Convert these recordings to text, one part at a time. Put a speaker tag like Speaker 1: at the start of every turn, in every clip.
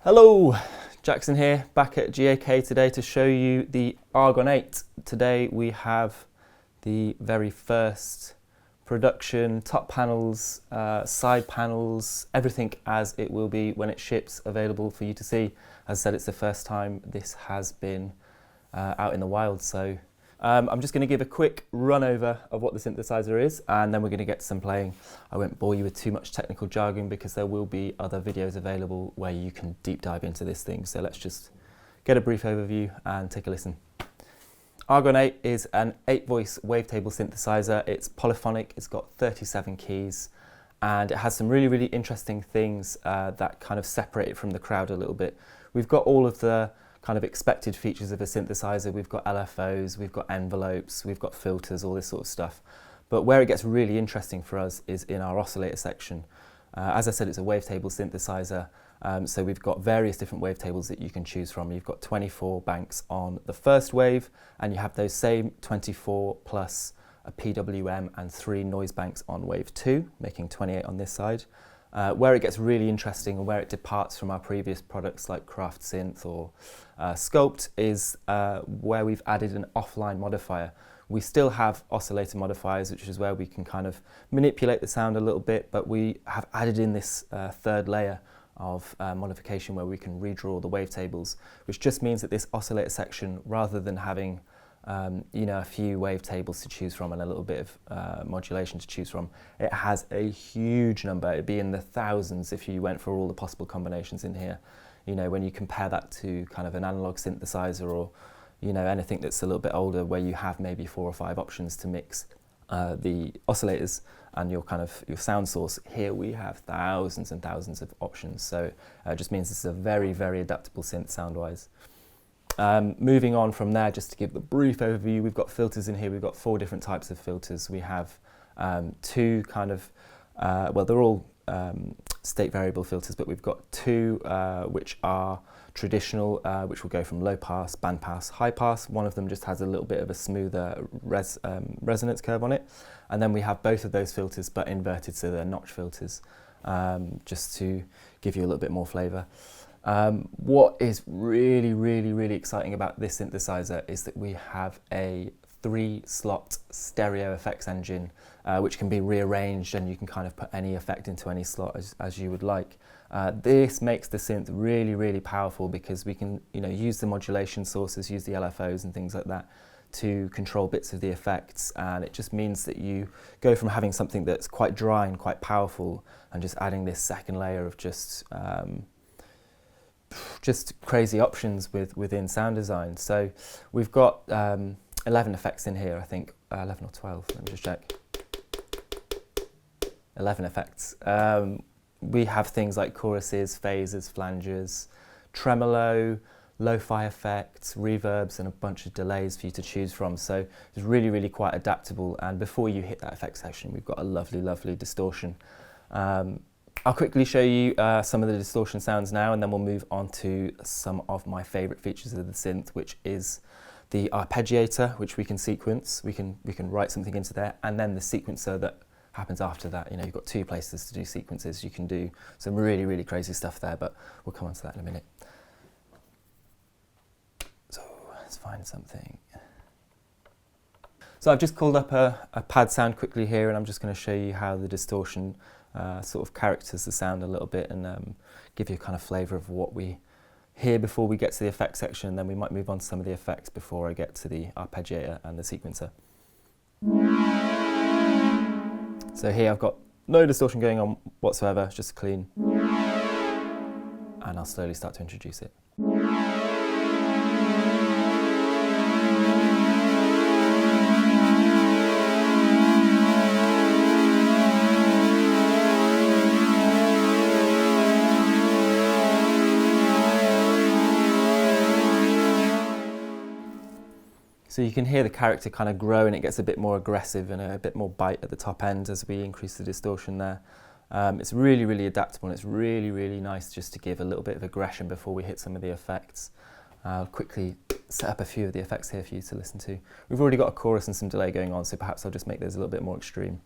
Speaker 1: Hello, Jackson here, back at GAK today to show you the Argon 8. Today we have the very first production, top panels, side panels, everything as it will be when it ships, available for you to see. As I said, it's the first time this has been out in the wild, so I'm just going to give a quick run over of what the synthesizer is, and then we're going to get to some playing. I won't bore you with too much technical jargon because there will be other videos available where you can deep dive into this thing. So let's just get a brief overview and take a listen. Argon 8 is an 8-voice wavetable synthesizer. It's polyphonic, it's got 37 keys, and it has some really interesting things that kind of separate it from the crowd a little bit. We've got all of the kind of expected features of a synthesizer. We've got LFOs, we've got envelopes, we've got filters, all this sort of stuff. But where it gets really interesting for us is in our oscillator section. As I said, it's a wavetable synthesizer, so we've got various different wavetables that you can choose from. You've got 24 banks on the first wave, and you have those same 24 plus a PWM and 3 noise banks on wave 2, making 28 on this side. Where it gets really interesting and where it departs from our previous products like Craft Synth or Sculpt is where we've added an offline modifier. We still have oscillator modifiers, which is where we can kind of manipulate the sound a little bit, but we have added in this third layer of modification where we can redraw the wavetables, which just means that this oscillator section, rather than having a few wavetables to choose from and a little bit of modulation to choose from, it has a huge number. It'd be in the thousands if you went for all the possible combinations in here. You know, when you compare that to kind of an analog synthesizer or, you know, anything that's a little bit older where you have maybe 4 or 5 options to mix the oscillators and your sound source. Here we have thousands and thousands of options. So it just means this is a very adaptable synth sound-wise. Moving on from there, just to give the brief overview, we've got filters in here. We've got 4 different types of filters. We have 2 kind of, well, they're all state variable filters, but we've got 2 which are traditional, which will go from low pass, band pass, high pass. One of them just has a little bit of a smoother resonance curve on it. And then we have both of those filters, but inverted, so they're notch filters, just to give you a little bit more flavour. What is really exciting about this synthesizer is that we have a 3-slot stereo effects engine, which can be rearranged, and you can kind of put any effect into any slot as you would like. This makes the synth really powerful because we can, you know, use the modulation sources, use the LFOs and things like that to control bits of the effects, and it just means that you go from having something that's quite dry and quite powerful and just adding this second layer of just crazy options within sound design. So we've got 11 effects in here, I think, 11 or 12, let me just check. 11 effects. We have things like choruses, phasers, flanges, tremolo, lo-fi effects, reverbs, and a bunch of delays for you to choose from. So it's really quite adaptable, and before you hit that effect section, we've got a lovely distortion. I'll quickly show you some of the distortion sounds now, and then we'll move on to some of my favourite features of the synth, which is the Arpeggiator, which we can sequence. We can write something into there, and then the sequencer that happens after that. You know, you've got 2 places to do sequences. You can do some really crazy stuff there, but we'll come on to that in a minute. So let's find something. So I've just called up a pad sound quickly here, and I'm just going to show you how the distortion sort of characters the sound a little bit, and give you a kind of flavour of what we hear before we get to the effects section, and then we might move on to some of the effects before I get to the arpeggiator and the sequencer. So here I've got no distortion going on whatsoever, it's just clean, and I'll slowly start to introduce it. So you can hear the character kind of grow, and it gets a bit more aggressive and a bit more bite at the top end as we increase the distortion there. It's really adaptable, and it's really nice just to give a little bit of aggression before we hit some of the effects. I'll quickly set up a few of the effects here for you to listen to. We've already got a chorus and some delay going on, so perhaps I'll just make those a little bit more extreme.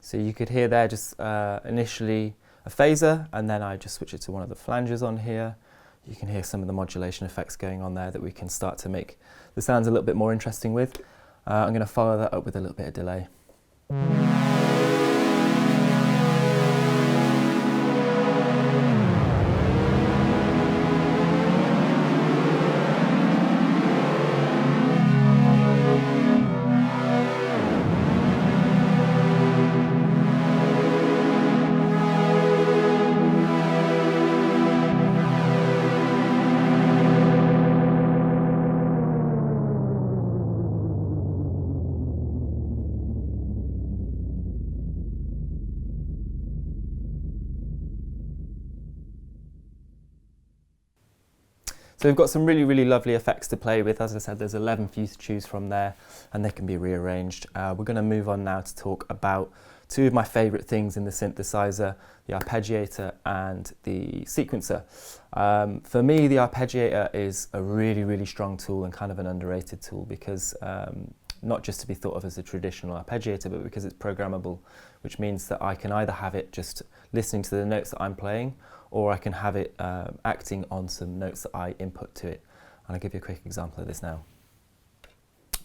Speaker 1: So you could hear there just initially a phaser, and then I just switch it to one of the flanges on here. You can hear some of the modulation effects going on there that we can start to make the sounds a little bit more interesting with. I'm going to follow that up with a little bit of delay. So we've got some really, really lovely effects to play with. As I said, there's 11 for you to choose from there, and they can be rearranged. We're going to move on now to talk about two of my favourite things in the synthesizer, the arpeggiator and the sequencer. For me, the arpeggiator is a really, really strong tool and kind of an underrated tool because not just to be thought of as a traditional arpeggiator, but because it's programmable, which means that I can either have it just listening to the notes that I'm playing, or I can have it acting on some notes that I input to it. And I'll give you a quick example of this now.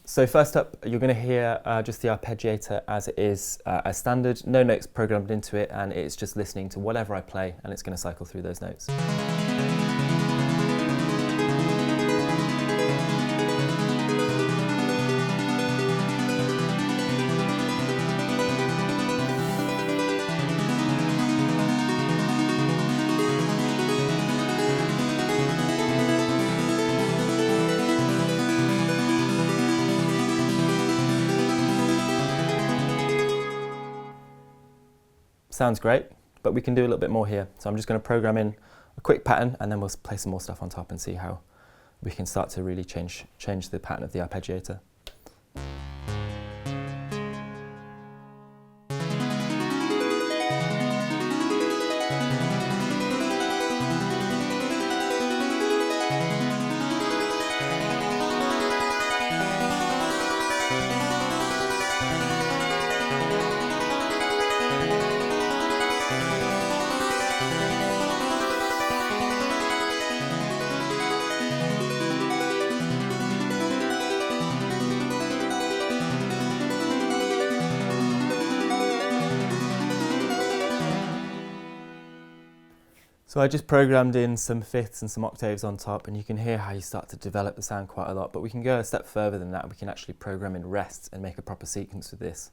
Speaker 1: So first up, you're going to hear just the arpeggiator as it is as standard, no notes programmed into it, and it's just listening to whatever I play, and it's going to cycle through those notes. Sounds great, but we can do a little bit more here. So I'm just going to program in a quick pattern, and then we'll play some more stuff on top and see how we can start to really change the pattern of the arpeggiator. So I just programmed in some fifths and some octaves on top, and you can hear how you start to develop the sound quite a lot, but we can go a step further than that. We can actually program in rests and make a proper sequence with this.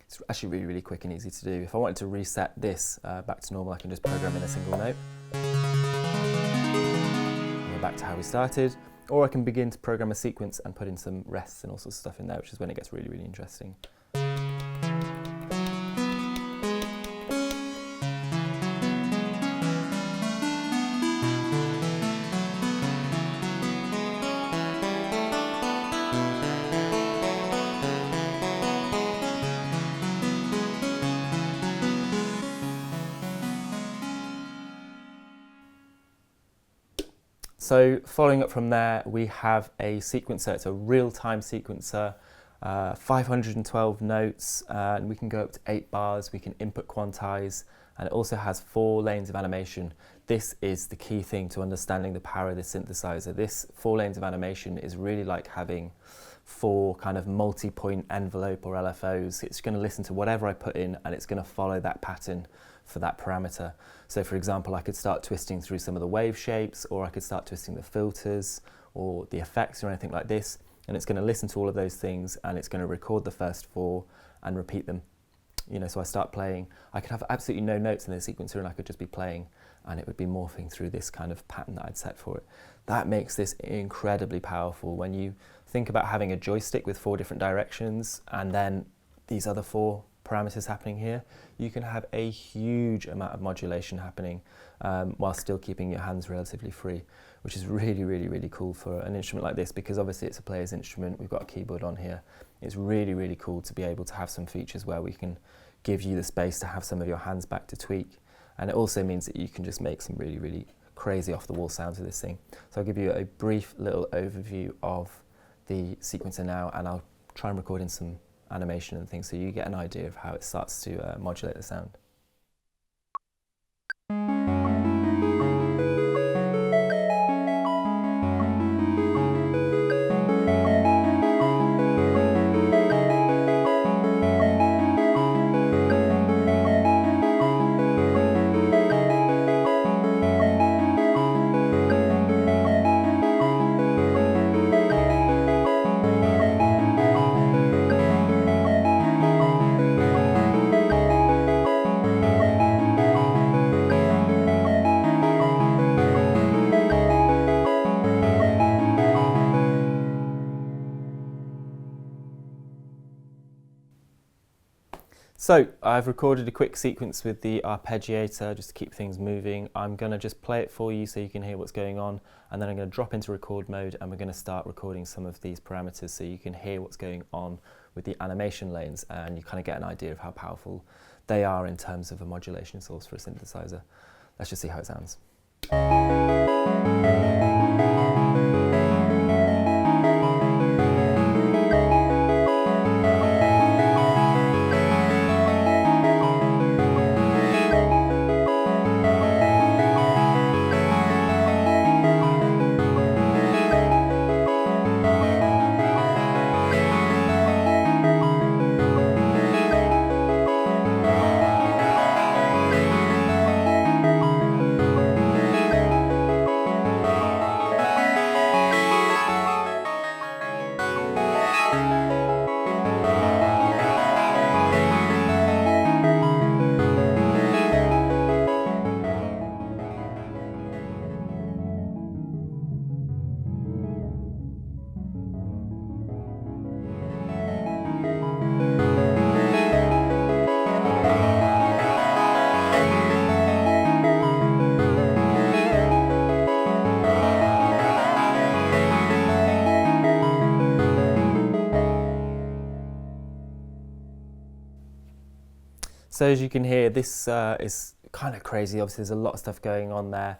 Speaker 1: It's actually really, really quick and easy to do. If I wanted to reset this back to normal, I can just program in a single note. And we're back to how we started. Or I can begin to program a sequence and put in some rests and all sorts of stuff in there, which is when it gets really, really interesting. So following up from there, we have a sequencer. It's a real-time sequencer, 512 notes, and we can go up to 8 bars. We can input quantize, and it also has 4 lanes of animation. This is the key thing to understanding the power of the synthesizer. This 4 lanes of animation is really like having 4 kind of multi-point envelope or LFOs. It's going to listen to whatever I put in, and it's going to follow that pattern for that parameter. So for example, I could start twisting through some of the wave shapes, or I could start twisting the filters or the effects or anything like this, and it's going to listen to all of those things, and it's going to record the first 4 and repeat them. You know, so I start playing, I could have absolutely no notes in the sequencer, and I could just be playing, and it would be morphing through this kind of pattern that I'd set for it. That makes this incredibly powerful. When you think about having a joystick with 4 different directions and then these other 4 parameters happening here, you can have a huge amount of modulation happening while still keeping your hands relatively free, which is really, really, really cool for an instrument like this, because obviously it's a player's instrument. We've got a keyboard on here. It's really, really cool to be able to have some features where we can give you the space to have some of your hands back to tweak. And it also means that you can just make some really, really crazy off-the-wall sounds with this thing. So I'll give you a brief little overview of the sequencer now, and I'll try and record in some animation and things, so you get an idea of how it starts to modulate the sound. So I've recorded a quick sequence with the Arpeggiator just to keep things moving. I'm going to just play it for you so you can hear what's going on, and then I'm going to drop into record mode and we're going to start recording some of these parameters so you can hear what's going on with the animation lanes, and you kind of get an idea of how powerful they are in terms of a modulation source for a synthesizer. Let's just see how it sounds. So as you can hear, this is kind of crazy. Obviously there's a lot of stuff going on there.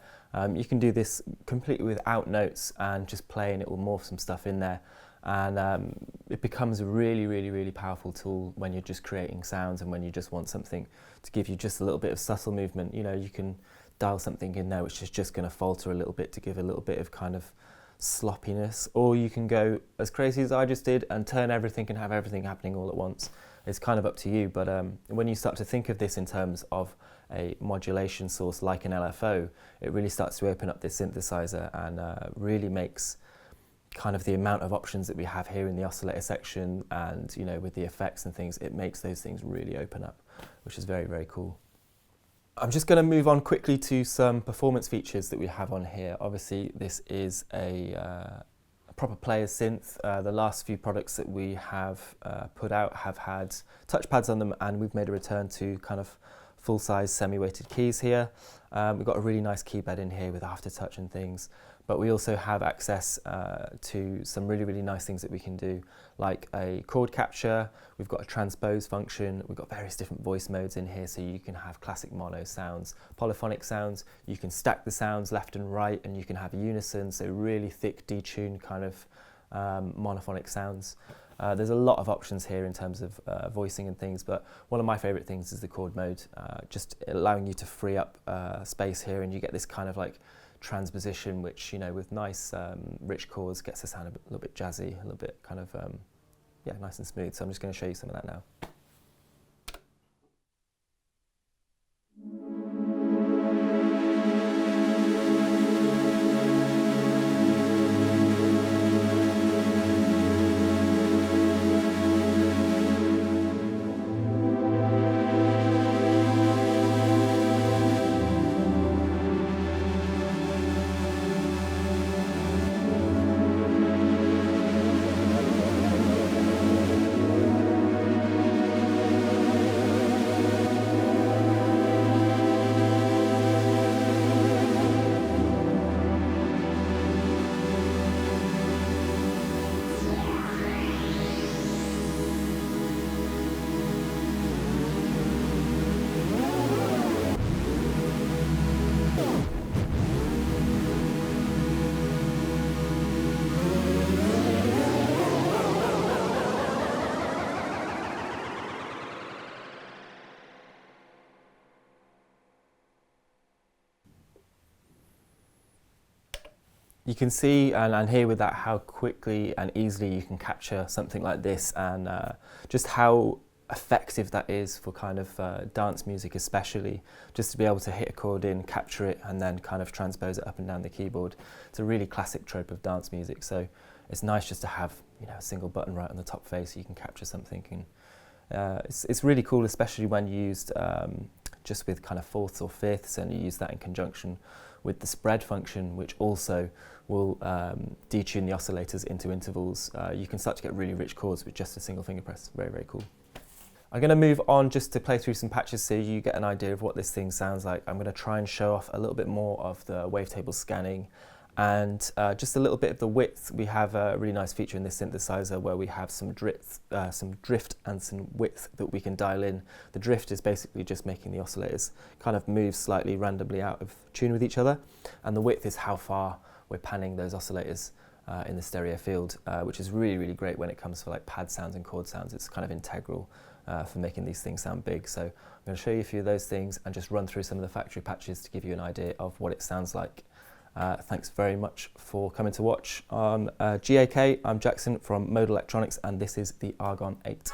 Speaker 1: You can do this completely without notes and just play, and it will morph some stuff in there. And it becomes a really powerful tool when you're just creating sounds and when you just want something to give you just a little bit of subtle movement. You know, you can dial something in there which is just going to falter a little bit to give a little bit of kind of sloppiness, or you can go as crazy as I just did and turn everything and have everything happening all at once. It's kind of up to you, but when you start to think of this in terms of a modulation source like an LFO, it really starts to open up this synthesizer and really makes kind of the amount of options that we have here in the oscillator section, and you know, with the effects and things, it makes those things really open up, which is very cool. I'm just going to move on quickly to some performance features that we have on here. Obviously this is a proper player's synth. The last few products that we have put out have had touchpads on them, and we've made a return to kind of full-size semi-weighted keys here. We've got a really nice key bed in here with aftertouch and things, but we also have access to some really nice things that we can do, like a chord capture. We've got a transpose function. We've got various different voice modes in here, so you can have classic mono sounds, polyphonic sounds. You can stack the sounds left and right, and you can have unison, so really thick detuned kind of monophonic sounds. There's a lot of options here in terms of voicing and things, but one of my favorite things is the chord mode, just allowing you to free up space here, and you get this kind of like transposition, which, you know, with nice rich chords gets the sound a little bit jazzy, a little bit kind of yeah, nice and smooth. So I'm just going to show you some of that now. You can see and hear with that how quickly and easily you can capture something like this, and just how effective that is for kind of dance music, especially just to be able to hit a chord in, capture it, and then kind of transpose it up and down the keyboard. It's a really classic trope of dance music, so it's nice just to have, you know, a single button right on the top face so you can capture something. And it's really cool, especially when used just with kind of fourths or fifths, and you use that in conjunction with the spread function, which also will detune the oscillators into intervals. You can start to get really rich chords with just a single finger press. Very, very cool. I'm going to move on just to play through some patches so you get an idea of what this thing sounds like. I'm going to try and show off a little bit more of the wavetable scanning and just a little bit of the width. We have a really nice feature in this synthesizer where we have some drift and some width that we can dial in. The drift is basically just making the oscillators kind of move slightly randomly out of tune with each other, and the width is how far we're panning those oscillators in the stereo field, which is really, really great when it comes to like pad sounds and chord sounds. It's kind of integral for making these things sound big. So I'm going to show you a few of those things and just run through some of the factory patches to give you an idea of what it sounds like. Thanks very much for coming to watch on GAK. I'm Jackson from Modal Electronics, and this is the Argon 8.